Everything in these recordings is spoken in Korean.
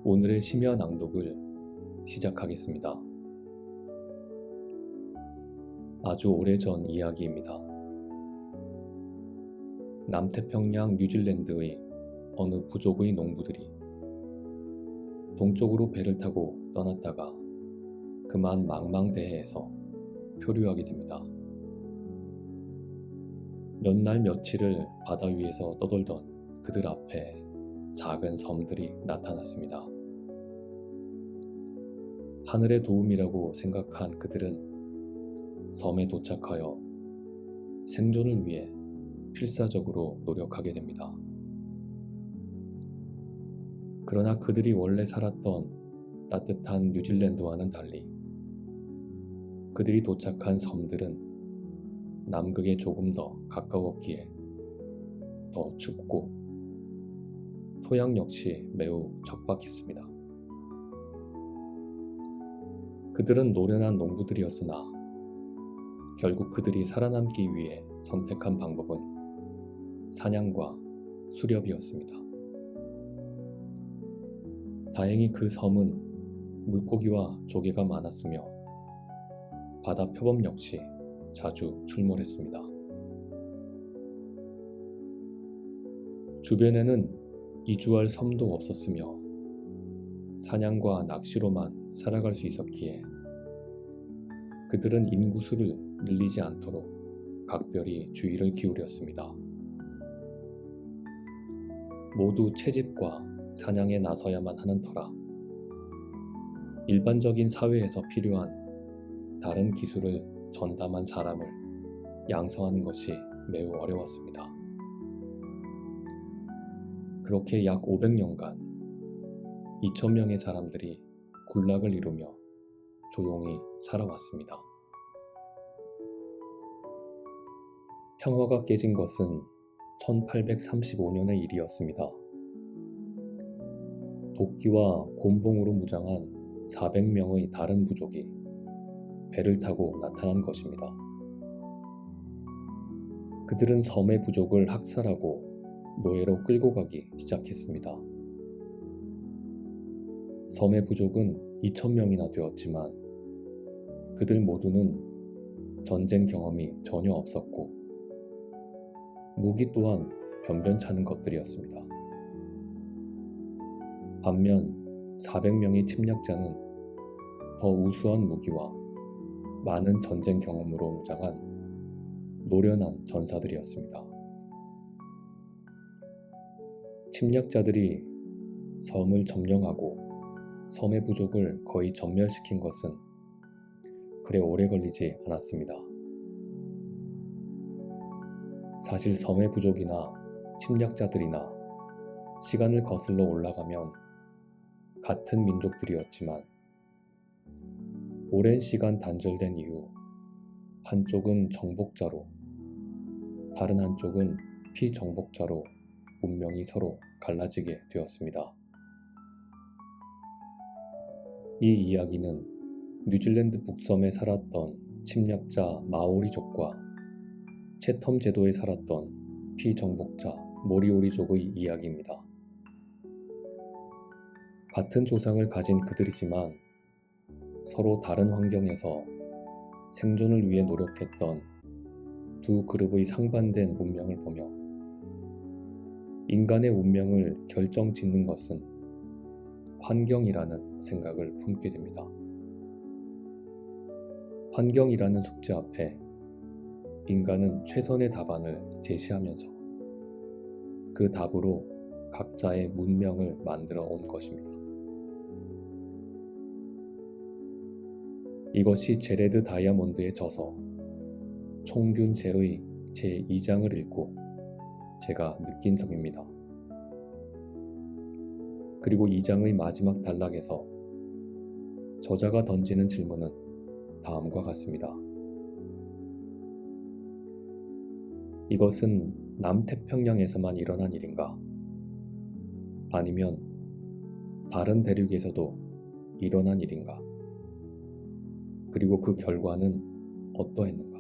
오늘의 심야 낭독을 시작하겠습니다. 아주 오래전 이야기입니다. 남태평양 뉴질랜드의 어느 부족의 농부들이 동쪽으로 배를 타고 떠났다가 그만 망망대해에서 표류하게 됩니다. 몇 날 며칠을 바다 위에서 떠돌던 그들 앞에 작은 섬들이 나타났습니다. 하늘의 도움이라고 생각한 그들은 섬에 도착하여 생존을 위해 필사적으로 노력하게 됩니다. 그러나 그들이 원래 살았던 따뜻한 뉴질랜드와는 달리 그들이 도착한 섬들은 남극에 조금 더 가까웠기에 더 춥고 토양 역시 매우 척박했습니다. 그들은 노련한 농부들이었으나 결국 그들이 살아남기 위해 선택한 방법은 사냥과 수렵이었습니다. 다행히 그 섬은 물고기와 조개가 많았으며 바다 표범 역시 자주 출몰했습니다. 주변에는 이주할 섬도 없었으며 사냥과 낚시로만 살아갈 수 있었기에 그들은 인구수를 늘리지 않도록 각별히 주의를 기울였습니다. 모두 채집과 사냥에 나서야만 하는 터라 일반적인 사회에서 필요한 다른 기술을 전담한 사람을 양성하는 것이 매우 어려웠습니다. 그렇게 약 500년간 2000명의 사람들이 군락을 이루며 조용히 살아왔습니다. 평화가 깨진 것은 1835년의 일이었습니다. 도끼와 곤봉으로 무장한 400명의 다른 부족이 배를 타고 나타난 것입니다. 그들은 섬의 부족을 학살하고 노예로 끌고 가기 시작했습니다. 섬의 부족은 2000명이나 되었지만 그들 모두는 전쟁 경험이 전혀 없었고 무기 또한 변변찮은 것들이었습니다. 반면 400명의 침략자는 더 우수한 무기와 많은 전쟁 경험으로 무장한 노련한 전사들이었습니다. 침략자들이 섬을 점령하고 섬의 부족을 거의 전멸시킨 것은 그리 오래 걸리지 않았습니다. 사실 섬의 부족이나 침략자들이나 시간을 거슬러 올라가면 같은 민족들이었지만 오랜 시간 단절된 이후 한쪽은 정복자로 다른 한쪽은 피정복자로 운명이 서로 갈라지게 되었습니다. 이 이야기는 뉴질랜드 북섬에 살았던 침략자 마오리족과 채텀 제도에 살았던 피정복자 모리오리족의 이야기입니다. 같은 조상을 가진 그들이지만 서로 다른 환경에서 생존을 위해 노력했던 두 그룹의 상반된 운명을 보며 인간의 운명을 결정짓는 것은 환경이라는 생각을 품게 됩니다. 환경이라는 숙제 앞에 인간은 최선의 답안을 제시하면서 그 답으로 각자의 문명을 만들어 온 것입니다. 이것이 제레드 다이아몬드의 저서 총균세의 제2장을 읽고 제가 느낀 점입니다. 그리고 2장의 마지막 단락에서 저자가 던지는 질문은 다음과 같습니다. 이것은 남태평양에서만 일어난 일인가? 아니면 다른 대륙에서도 일어난 일인가? 그리고 그 결과는 어떠했는가?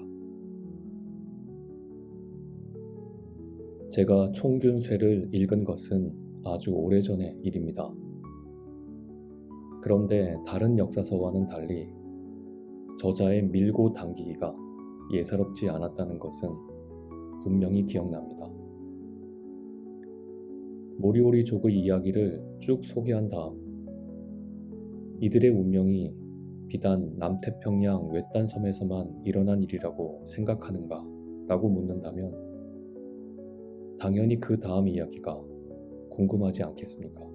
제가 총균쇠를 읽은 것은 아주 오래전의 일입니다. 그런데 다른 역사서와는 달리 저자의 밀고 당기기가 예사롭지 않았다는 것은 분명히 기억납니다. 모리오리족의 이야기를 쭉 소개한 다음 이들의 운명이 비단 남태평양 외딴 섬에서만 일어난 일이라고 생각하는가? 라고 묻는다면 당연히 그 다음 이야기가 궁금하지 않겠습니까?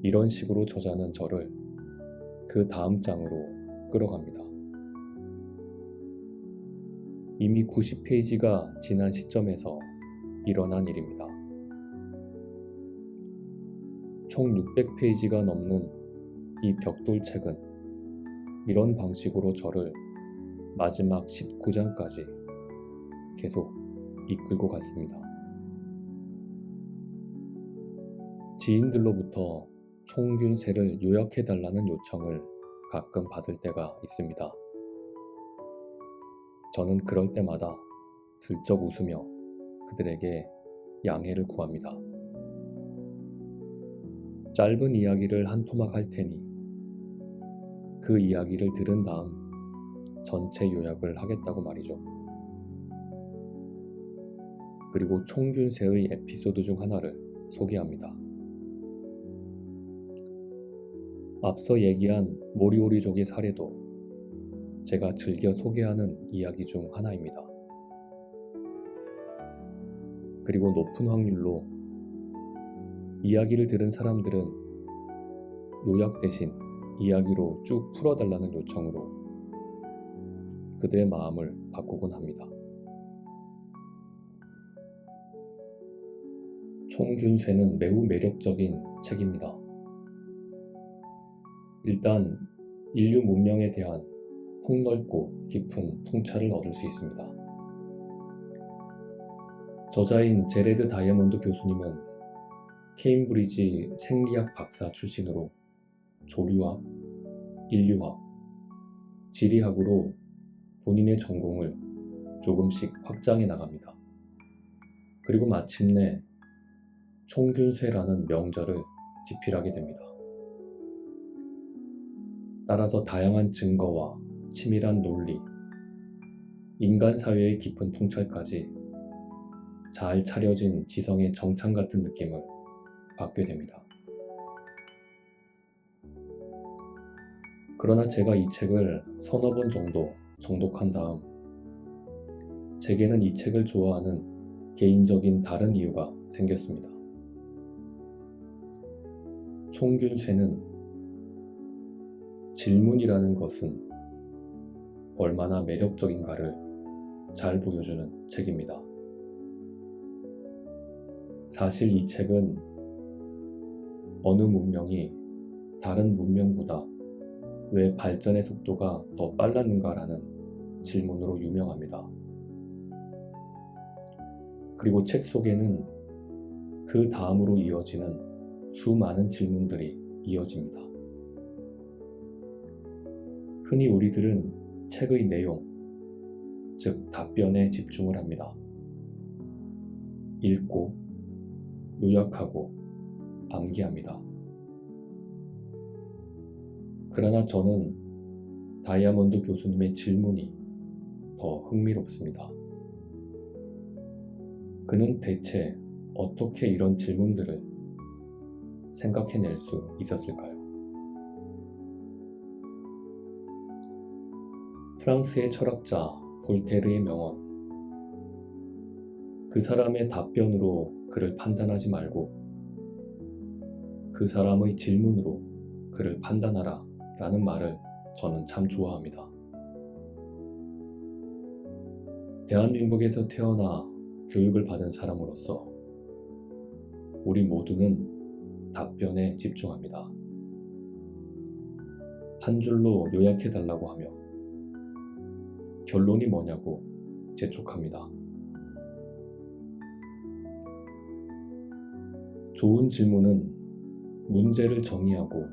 이런 식으로 저자는 저를 그 다음 장으로 끌어갑니다. 이미 90페이지가 지난 시점에서 일어난 일입니다. 총 600페이지가 넘는 이 벽돌책은 이런 방식으로 저를 마지막 19장까지 계속 이끌고 갔습니다. 지인들로부터 총균세를 요약해달라는 요청을 가끔 받을 때가 있습니다. 저는 그럴 때마다 슬쩍 웃으며 그들에게 양해를 구합니다. 짧은 이야기를 한 토막 할 테니 그 이야기를 들은 다음 전체 요약을 하겠다고 말이죠. 그리고 총균세의 에피소드 중 하나를 소개합니다. 앞서 얘기한 모리오리족의 사례도 제가 즐겨 소개하는 이야기 중 하나입니다. 그리고 높은 확률로 이야기를 들은 사람들은 요약 대신 이야기로 쭉 풀어달라는 요청으로 그들의 마음을 바꾸곤 합니다. 총균세는 매우 매력적인 책입니다. 일단 인류 문명에 대한 폭넓고 깊은 통찰을 얻을 수 있습니다. 저자인 제레드 다이아몬드 교수님은 케임브리지 생리학 박사 출신으로 조류학, 인류학, 지리학으로 본인의 전공을 조금씩 확장해 나갑니다. 그리고 마침내 총균세라는 명절을 집필하게 됩니다. 따라서 다양한 증거와 치밀한 논리, 인간 사회의 깊은 통찰까지 잘 차려진 지성의 정창 같은 느낌을 받게 됩니다. 그러나 제가 이 책을 서너 번 정도 정독한 다음 제게는 이 책을 좋아하는 개인적인 다른 이유가 생겼습니다. 총균세는 질문이라는 것은 얼마나 매력적인가를 잘 보여주는 책입니다. 사실 이 책은 어느 문명이 다른 문명보다 왜 발전의 속도가 더 빨랐는가라는 질문으로 유명합니다. 그리고 책 속에는 그 다음으로 이어지는 수많은 질문들이 이어집니다. 흔히 우리들은 책의 내용, 즉 답변에 집중을 합니다. 읽고, 요약하고, 암기합니다. 그러나 저는 다이아몬드 교수님의 질문이 더 흥미롭습니다. 그는 대체 어떻게 이런 질문들을 생각해낼 수 있었을까요? 프랑스의 철학자 볼테르의 명언, 그 사람의 답변으로 그를 판단하지 말고 그 사람의 질문으로 그를 판단하라 라는 말을 저는 참 좋아합니다. 대한민국에서 태어나 교육을 받은 사람으로서 우리 모두는 답변에 집중합니다. 한 줄로 요약해달라고 하며 결론이 뭐냐고 재촉합니다. 좋은 질문은 문제를 정의하고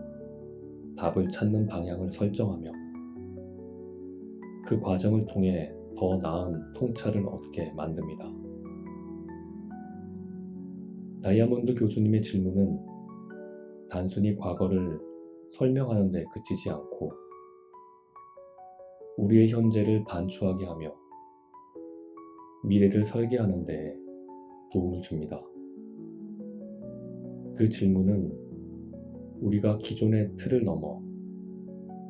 답을 찾는 방향을 설정하며 그 과정을 통해 더 나은 통찰을 얻게 만듭니다. 다이아몬드 교수님의 질문은 단순히 과거를 설명하는 데 그치지 않고 우리의 현재를 반추하게 하며 미래를 설계하는 데 도움을 줍니다. 그 질문은 우리가 기존의 틀을 넘어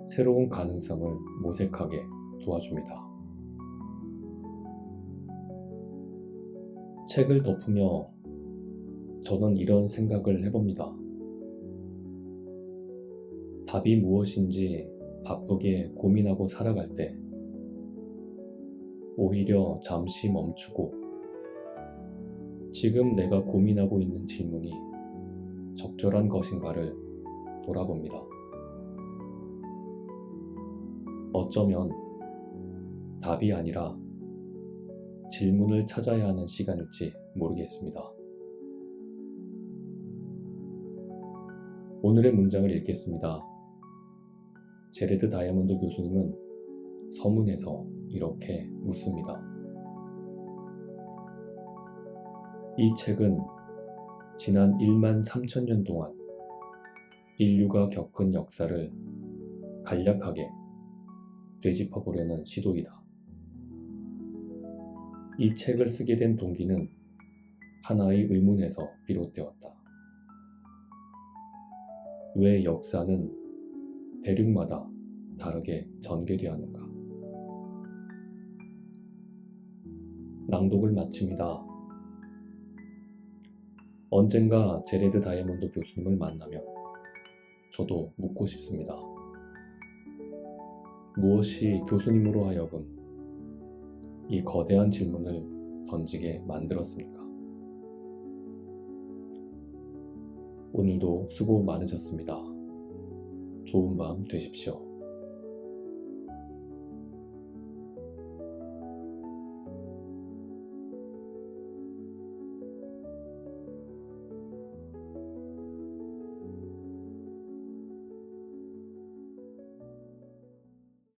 새로운 가능성을 모색하게 도와줍니다. 책을 덮으며 저는 이런 생각을 해봅니다. 답이 무엇인지 바쁘게 고민하고 살아갈 때 오히려 잠시 멈추고 지금 내가 고민하고 있는 질문이 적절한 것인가를 돌아봅니다. 어쩌면 답이 아니라 질문을 찾아야 하는 시간일지 모르겠습니다. 오늘의 문장을 읽겠습니다. 제레드 다이아몬드 교수님은 서문에서 이렇게 묻습니다. 이 책은 지난 1만 3천 년 동안 인류가 겪은 역사를 간략하게 되짚어보려는 시도이다. 이 책을 쓰게 된 동기는 하나의 의문에서 비롯되었다. 왜 역사는 대륙마다 다르게 전개되었는가? 낭독을 마칩니다. 언젠가 제레드 다이아몬드 교수님을 만나면 저도 묻고 싶습니다. 무엇이 교수님으로 하여금 이 거대한 질문을 던지게 만들었습니까? 오늘도 수고 많으셨습니다. 좋은 밤 되십시오.